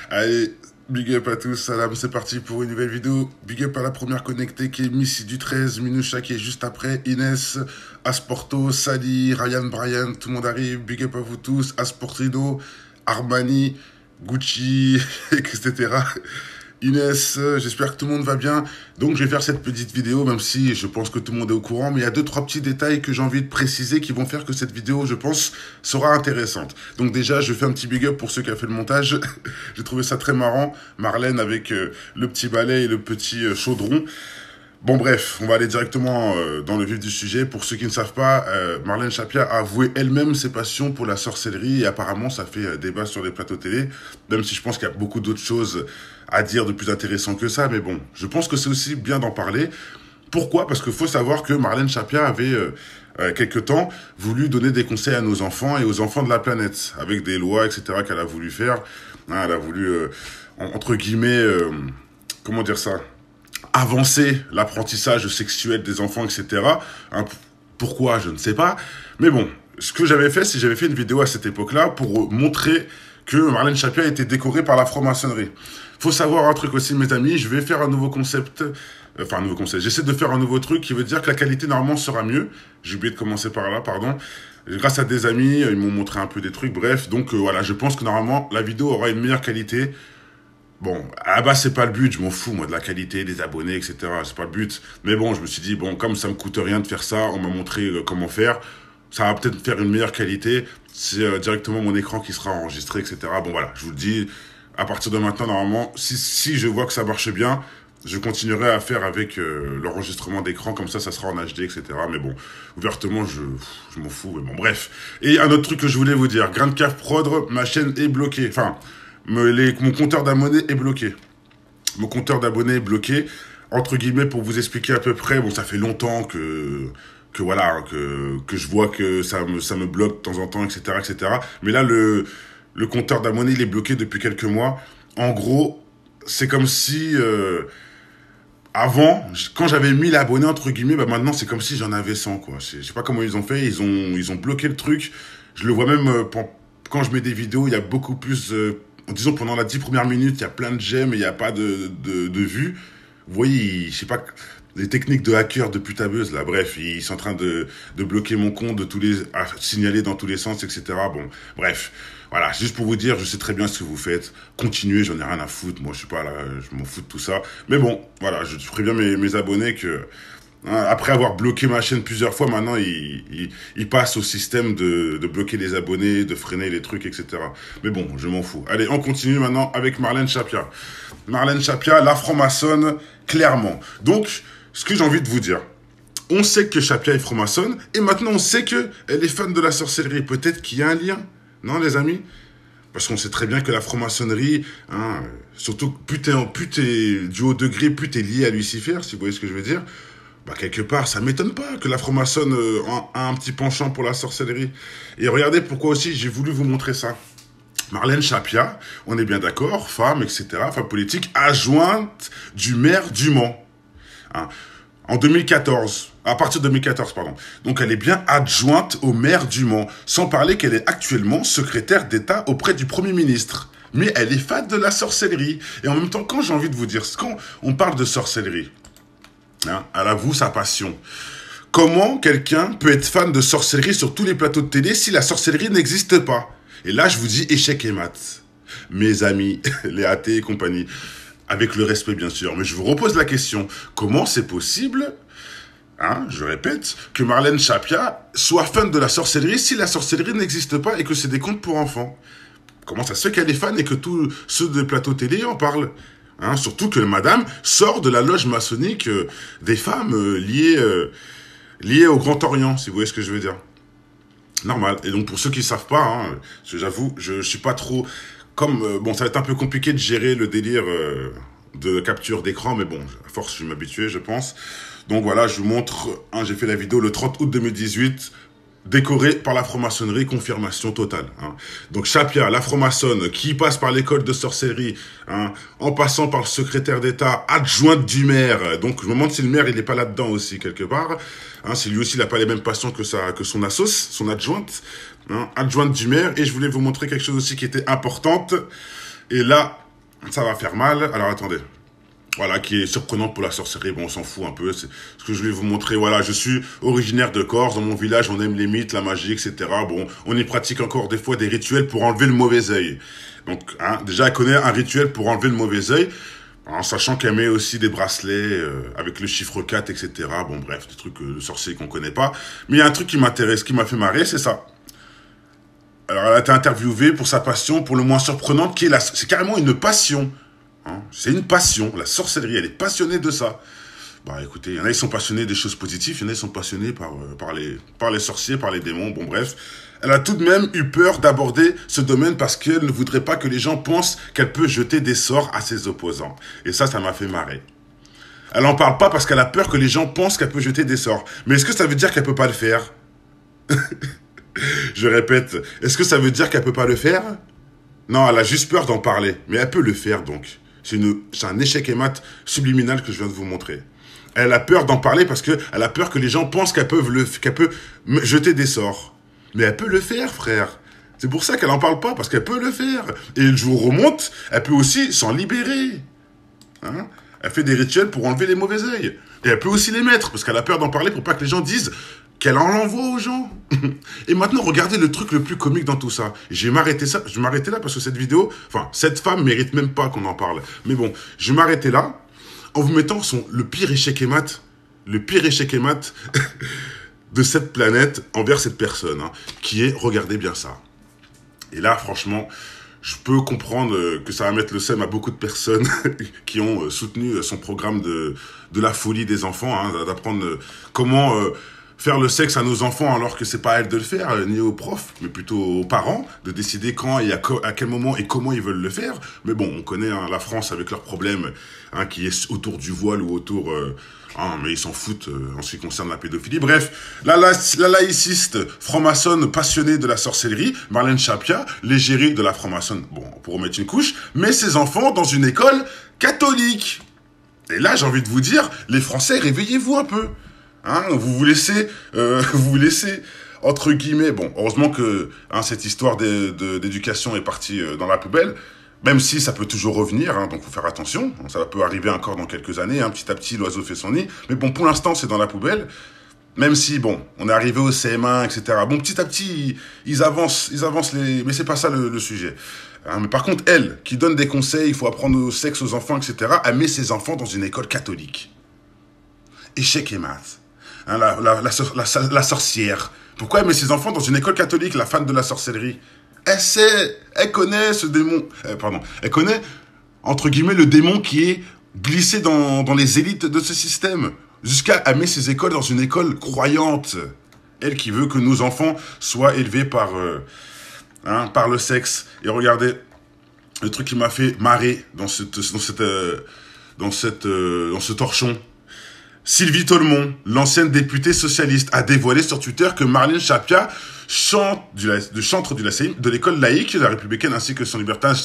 Allez, big up à tous, salam, c'est parti pour une nouvelle vidéo. Big up à la première connectée qui est Missy du 13, Minoucha qui est juste après, Inès, Asporto, Sally, Ryan, Brian, tout le monde arrive. Big up à vous tous, Asportino, Armani, Gucci, etc. Inès, j'espère que tout le monde va bien. Donc je vais faire cette petite vidéo, même si je pense que tout le monde est au courant, mais il y a deux, trois petits détails que j'ai envie de préciser qui vont faire que cette vidéo, je pense, sera intéressante. Donc déjà, je fais un petit big up pour ceux qui ont fait le montage. J'ai trouvé ça très marrant. Marlène avec le petit balai et le petit chaudron. Bon bref, on va aller directement dans le vif du sujet. Pour ceux qui ne savent pas, Marlène Chapia a avoué elle-même ses passions pour la sorcellerie et apparemment ça fait débat sur les plateaux télé, même si je pense qu'il y a beaucoup d'autres choses à dire de plus intéressant que ça, mais bon, je pense que c'est aussi bien d'en parler. Pourquoi? Parce qu'il faut savoir que Marlène Chapia avait quelque temps voulu donner des conseils à nos enfants et aux enfants de la planète, avec des lois, etc. qu'elle a voulu faire. Hein, elle a voulu, entre guillemets, comment dire ça, avancer l'apprentissage sexuel des enfants, etc. Hein, pourquoi, je ne sais pas. Mais bon, ce que j'avais fait, c'est que j'avais fait une vidéo à cette époque-là pour montrer que Marlène Chapia a été décorée par la franc-maçonnerie. Faut savoir un truc aussi, mes amis, je vais faire un nouveau concept, enfin un nouveau concept, j'essaie de faire un nouveau truc qui veut dire que la qualité normalement sera mieux. J'ai oublié de commencer par là, pardon. Grâce à des amis, ils m'ont montré un peu des trucs, bref, donc voilà, je pense que normalement la vidéo aura une meilleure qualité. Bon, à la base, c'est pas le but, je m'en fous, moi, de la qualité, des abonnés, etc. C'est pas le but. Mais bon, je me suis dit, bon, comme ça me coûte rien de faire ça, on m'a montré comment faire. Ça va peut-être faire une meilleure qualité. C'est directement mon écran qui sera enregistré, etc. Bon, voilà, je vous le dis. À partir de maintenant, normalement, si je vois que ça marche bien, je continuerai à faire avec l'enregistrement d'écran, comme ça sera en HD, etc. Mais bon, ouvertement, je m'en fous, mais bon, bref. Et un autre truc que je voulais vous dire, Grand Cave Prod, ma chaîne est bloquée. Enfin, mon compteur d'abonnés est bloqué. Mon compteur d'abonnés est bloqué. Entre guillemets, pour vous expliquer à peu près, bon, ça fait longtemps que voilà, que je vois que ça me bloque de temps en temps, etc., etc. Mais là, le compteur d'abonnés, il est bloqué depuis quelques mois. En gros, c'est comme si, avant, quand j'avais 1000 abonnés, entre guillemets, bah maintenant, c'est comme si j'en avais 100, quoi. Je sais pas comment ils ont fait, ils ont bloqué le truc. Je le vois même, quand je mets des vidéos, il y a beaucoup plus, disons, pendant les 10 premières minutes, il y a plein de j'aime et il n'y a pas de vues. Vous voyez, je sais pas, les techniques de hackers, de putabeuse, là, bref, ils sont en train de bloquer mon compte, à signaler dans tous les sens, etc. Bon, bref. Voilà, juste pour vous dire, je sais très bien ce que vous faites. Continuez, j'en ai rien à foutre. Moi, je suis pas là, je m'en fous de tout ça. Mais bon, voilà, je préviens mes abonnés que, hein, après avoir bloqué ma chaîne plusieurs fois, maintenant, ils passent au système de bloquer les abonnés, de freiner les trucs, etc. Mais bon, je m'en fous. Allez, on continue maintenant avec Marlène Chapia. Marlène Chapia, la franc-maçonne, clairement. Donc, ce que j'ai envie de vous dire, on sait que Chapia est franc-maçonne, et maintenant on sait qu'elle est fan de la sorcellerie. Peut-être qu'il y a un lien, non les amis? Parce qu'on sait très bien que la franc-maçonnerie, hein, surtout plus t'es du haut degré, plus t'es lié à Lucifer, si vous voyez ce que je veux dire. Bah quelque part, ça m'étonne pas que la franc-maçonne a un petit penchant pour la sorcellerie. Et regardez pourquoi aussi j'ai voulu vous montrer ça. Marlène Chapia, on est bien d'accord, femme, etc., femme politique, adjointe du maire du Mans. Hein, en 2014, à partir de 2014, pardon. Donc elle est bien adjointe au maire du Mans, sans parler qu'elle est actuellement secrétaire d'État auprès du Premier ministre. Mais elle est fan de la sorcellerie. Et en même temps, quand j'ai envie de vous dire, quand on parle de sorcellerie, hein, elle avoue sa passion. Comment quelqu'un peut être fan de sorcellerie sur tous les plateaux de télé si la sorcellerie n'existe pas? Et là, je vous dis échec et mat. Mes amis, les athées et compagnie. Avec le respect, bien sûr. Mais je vous repose la question. Comment c'est possible, hein, je répète, que Marlène Chapia soit fan de la sorcellerie si la sorcellerie n'existe pas et que c'est des contes pour enfants? Comment ça se fait qu'elle est fan et que tous ceux de plateau télé en parlent? Hein, surtout que madame sort de la loge maçonnique des femmes liées au Grand Orient, si vous voyez ce que je veux dire. Normal. Et donc pour ceux qui ne savent pas, hein, j'avoue, je suis pas trop... Comme, bon, ça va être un peu compliqué de gérer le délire de capture d'écran, mais bon, à force, je vais m'habituer, je pense. Donc voilà, je vous montre, hein, j'ai fait la vidéo le 30 août 2018. décoré par la franc-maçonnerie, confirmation totale. Hein. Donc Chapia, la franc-maçonne, qui passe par l'école de sorcellerie, hein, en passant par le secrétaire d'État, adjointe du maire. Donc je me demande si le maire, il n'est pas là-dedans aussi, quelque part. Hein, si lui aussi, il n'a pas les mêmes passions que son assos, son adjointe. Hein, adjointe du maire. Et je voulais vous montrer quelque chose aussi qui était importante. Et là, ça va faire mal. Alors attendez. Voilà, qui est surprenant pour la sorcellerie. Bon, on s'en fout un peu. C'est ce que je vais vous montrer. Voilà, je suis originaire de Corse. Dans mon village, on aime les mythes, la magie, etc. Bon, on y pratique encore des fois des rituels pour enlever le mauvais œil. Donc, hein, déjà, elle connaît un rituel pour enlever le mauvais œil, en sachant qu'elle met aussi des bracelets avec le chiffre 4, etc. Bon, bref, des trucs de sorciers qu'on connaît pas. Mais il y a un truc qui m'intéresse, qui m'a fait marrer, c'est ça. Alors, elle a été interviewée pour sa passion, pour le moins surprenante, qui est c'est carrément une passion. Hein, c'est une passion, la sorcellerie, elle est passionnée de ça. Bah écoutez, il y en a qui sont passionnés des choses positives, il y en a qui sont passionnés par les sorciers, par les démons, bon bref. Elle a tout de même eu peur d'aborder ce domaine parce qu'elle ne voudrait pas que les gens pensent qu'elle peut jeter des sorts à ses opposants. Et ça m'a fait marrer. Elle n'en parle pas parce qu'elle a peur que les gens pensent qu'elle peut jeter des sorts. Mais est-ce que ça veut dire qu'elle peut pas le faire? Je répète, est-ce que ça veut dire qu'elle peut pas le faire? Non, elle a juste peur d'en parler, mais elle peut le faire donc. C'est un échec et mat subliminal que je viens de vous montrer. Elle a peur d'en parler parce qu'elle a peur que les gens pensent qu'elle peut jeter des sorts. Mais elle peut le faire, frère. C'est pour ça qu'elle n'en parle pas, parce qu'elle peut le faire. Et le jour remonte, elle peut aussi s'en libérer. Hein? Elle fait des rituels pour enlever les mauvais œils. Et elle peut aussi les mettre, parce qu'elle a peur d'en parler pour pas que les gens disent qu'elle en envoie aux gens. Et maintenant, regardez le truc le plus comique dans tout ça. Je vais m'arrêter là parce que cette vidéo, enfin, cette femme mérite même pas qu'on en parle. Mais bon, je vais m'arrêter là en vous mettant le pire échec et mat de cette planète envers cette personne, hein, qui est, regardez bien ça. Et là, franchement, je peux comprendre que ça va mettre le seum à beaucoup de personnes qui ont soutenu son programme de la folie des enfants, hein, d'apprendre comment faire le sexe à nos enfants alors que c'est pas à elles de le faire, ni aux profs, mais plutôt aux parents, de décider quand et à quel moment et comment ils veulent le faire. Mais bon, on connaît hein, la France avec leurs problèmes, hein, qui est autour du voile ou autour... mais ils s'en foutent en ce qui concerne la pédophilie. Bref, la laïciste franc-maçonne passionnée de la sorcellerie, Marlène Chapia, l'égérie de la franc-maçonne, bon, pour remettre une couche, met ses enfants dans une école catholique. Et là, j'ai envie de vous dire, les Français, réveillez-vous un peu. Hein, vous laissez, entre guillemets, bon, heureusement que hein, cette histoire d'éducation est partie dans la poubelle, même si ça peut toujours revenir, hein, donc faut faire attention, ça peut arriver encore dans quelques années, hein, petit à petit l'oiseau fait son nid, mais bon, pour l'instant c'est dans la poubelle, même si, bon, on est arrivé au CM1, etc. Bon, petit à petit, ils avancent mais c'est pas ça le sujet. Hein, mais par contre, elle, qui donne des conseils, il faut apprendre au sexe aux enfants, etc., elle met ses enfants dans une école catholique. Échec et mat. Hein, la sorcière. Pourquoi elle met ses enfants dans une école catholique, la fan de la sorcellerie? Elle connaît ce démon, elle connaît, entre guillemets, le démon qui est glissé dans les élites de ce système. Jusqu'à mettre ses écoles dans une école croyante. Elle qui veut que nos enfants soient élevés par le sexe. Et regardez, le truc qui m'a fait marrer dans ce torchon. Sylvie Tolmon, l'ancienne députée socialiste, a dévoilé sur Twitter que Marlène Chapia, chantre de l'école laïque de la républicaine, ainsi que son libertinage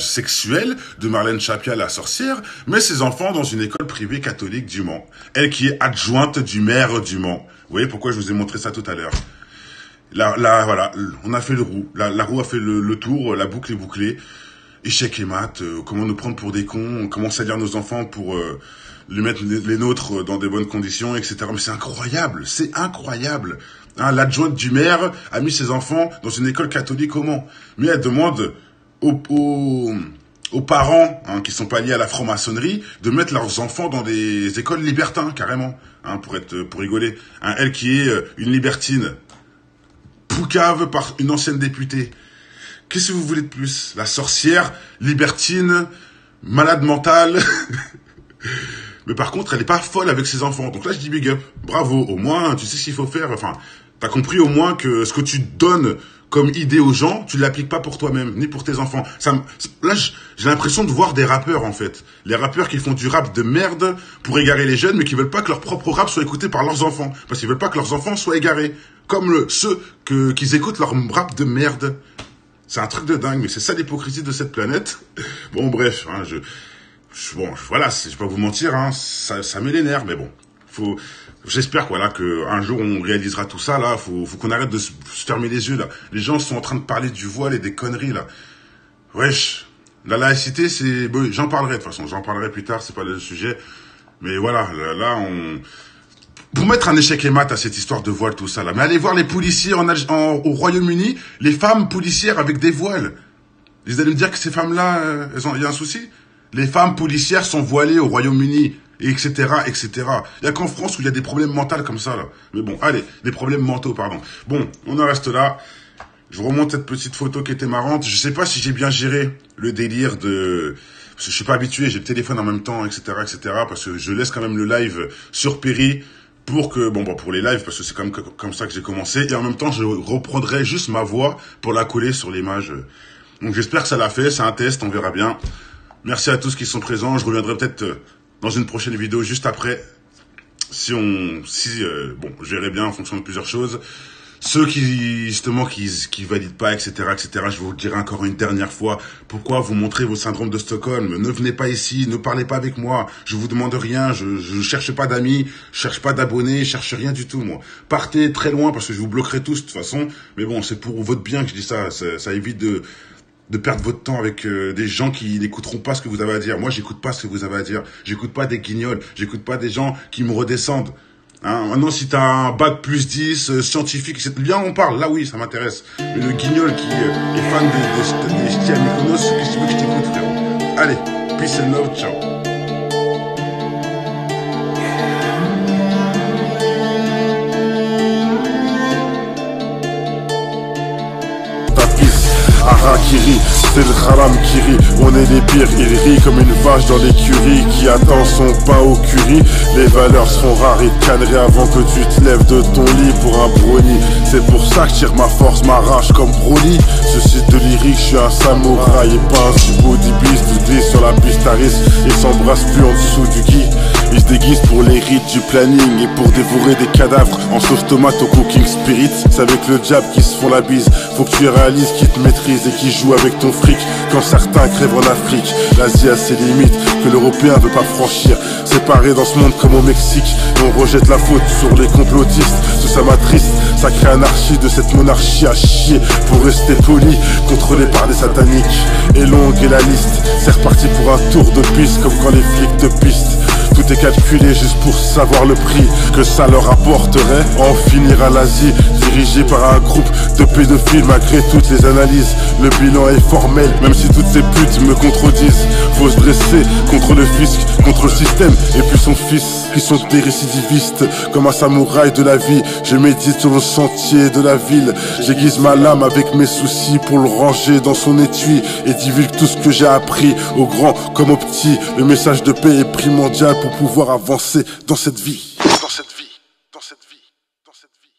sexuel de Marlène Chapia, la sorcière, met ses enfants dans une école privée catholique du Mans. Elle qui est adjointe du maire du Mans. Vous voyez pourquoi je vous ai montré ça tout à l'heure. Voilà, on a fait le roue. La roue a fait le tour, la boucle est bouclée. Échec et mat, comment nous prendre pour des cons, comment salir nos enfants pour... lui mettre les nôtres dans des bonnes conditions, etc. Mais c'est incroyable, Hein, l'adjointe du maire a mis ses enfants dans une école catholique au Mans. Mais elle demande aux parents hein, qui sont pas liés à la franc-maçonnerie de mettre leurs enfants dans des écoles libertins, carrément, hein, pour rigoler. Hein, elle qui est une libertine, poucave par une ancienne députée. Qu'est-ce que vous voulez de plus? La sorcière, libertine, malade mentale... Mais par contre, elle n'est pas folle avec ses enfants. Donc là, je dis big up. Bravo. Au moins, tu sais ce qu'il faut faire. Enfin, t'as compris au moins que ce que tu donnes comme idée aux gens, tu l'appliques pas pour toi-même, ni pour tes enfants. Là, j'ai l'impression de voir des rappeurs, en fait. Les rappeurs qui font du rap de merde pour égarer les jeunes, mais qui veulent pas que leur propre rap soit écouté par leurs enfants. Parce qu'ils veulent pas que leurs enfants soient égarés. Comme ceux qu'ils écoutent leur rap de merde. C'est un truc de dingue, mais c'est ça l'hypocrisie de cette planète. Bon, bref, hein, voilà, je vais pas vous mentir, hein, ça met les nerfs, mais bon. J'espère voilà que un jour on réalisera tout ça là. Faut qu'on arrête de se fermer les yeux là. Les gens sont en train de parler du voile et des conneries là. Wesh, la laïcité c'est, bon, j'en parlerai de toute façon. J'en parlerai plus tard, c'est pas le sujet. Mais voilà, là pour mettre un échec et mat à cette histoire de voile tout ça là. Mais allez voir les policiers au Royaume-Uni, les femmes policières avec des voiles. Vous allez me dire que ces femmes là, il y a un souci? Les femmes policières sont voilées au Royaume-Uni. Etc., etc. Il y a qu'en France où il y a des problèmes mentaux comme ça, là. Mais bon, allez, des problèmes mentaux, pardon. Bon, on en reste là. Je vous remonte cette petite photo qui était marrante. Je sais pas si j'ai bien géré le délire de... Parce que je suis pas habitué, j'ai le téléphone en même temps, etc., etc. Parce que je laisse quand même le live sur Péri pour que... Bon, pour les lives, parce que c'est comme ça que j'ai commencé. Et en même temps, je reprendrai juste ma voix pour la coller sur l'image. Donc j'espère que ça l'a fait, c'est un test, on verra bien. Merci à tous qui sont présents. Je reviendrai peut-être... dans une prochaine vidéo juste après, bon, je verrai bien en fonction de plusieurs choses. Ceux qui, justement, qui valident pas, etc., etc., je vous le dirai encore une dernière fois, pourquoi vous montrez vos syndromes de Stockholm? Ne venez pas ici, ne parlez pas avec moi, je vous demande rien, je cherche pas d'amis, je cherche pas d'abonnés, je cherche rien du tout, moi. Partez très loin, parce que je vous bloquerai tous, de toute façon, mais bon, c'est pour votre bien que je dis ça, ça évite de perdre votre temps avec des gens qui n'écouteront pas ce que vous avez à dire. Moi, j'écoute pas ce que vous avez à dire. J'écoute pas des guignols. J'écoute pas des gens qui me redescendent. Hein, maintenant, si t'as un bac plus 10, scientifique, bien on parle. Là, oui, ça m'intéresse. Mais le guignol qui est fan des ch'tis à Mykonos, qu'est-ce que tu veux que je t'écoute, frérot? Allez, peace and love, ciao. Harakiri, c'est le haram qui rit. On est les pires, il rit comme une vache dans l'écurie qui attend son pain au curry. Les valeurs sont rares, ils te canneraient avant que tu te lèves de ton lit pour un brownie. C'est pour ça que je tire ma force, ma rage comme Broly. Ce site de lyrique, je suis un samouraï et pas un subodibiste. Ils glissent sur la piste à risque et s'embrassent plus en dessous du gui. Ils se déguisent pour les rites du planning et pour dévorer des cadavres en sauce tomate au cooking spirit. C'est avec le diable qui se font la bise. Faut que tu réalises qui te maîtrise et qui joue avec ton fric. Quand certains crèvent en Afrique, l'Asie a ses limites que l'Européen veut pas franchir. Séparés dans ce monde comme au Mexique, et on rejette la faute sur les complotistes. Tout ça m'attriste, sacrée anarchie de cette monarchie à chier. Pour rester poli, contrôlé par des sataniques. Et longue est la liste, c'est reparti pour un tour de piste comme quand les flics te pistent. Tout est calculé juste pour savoir le prix que ça leur apporterait. En finir à l'Asie, dirigé par un groupe de pédophiles. Malgré toutes les analyses, le bilan est formel. Même si toutes ces putes me contredisent, faut se dresser contre le fisc, contre le système et puis son fils, qui sont des récidivistes. Comme un samouraï de la vie, je médite sur le sentier de la ville. J'aiguise ma lame avec mes soucis pour le ranger dans son étui et divulgue tout ce que j'ai appris, au grand comme au petit. Le message de paix est primordial pour pouvoir avancer dans cette vie. Dans cette vie. Dans cette vie. Dans cette vie.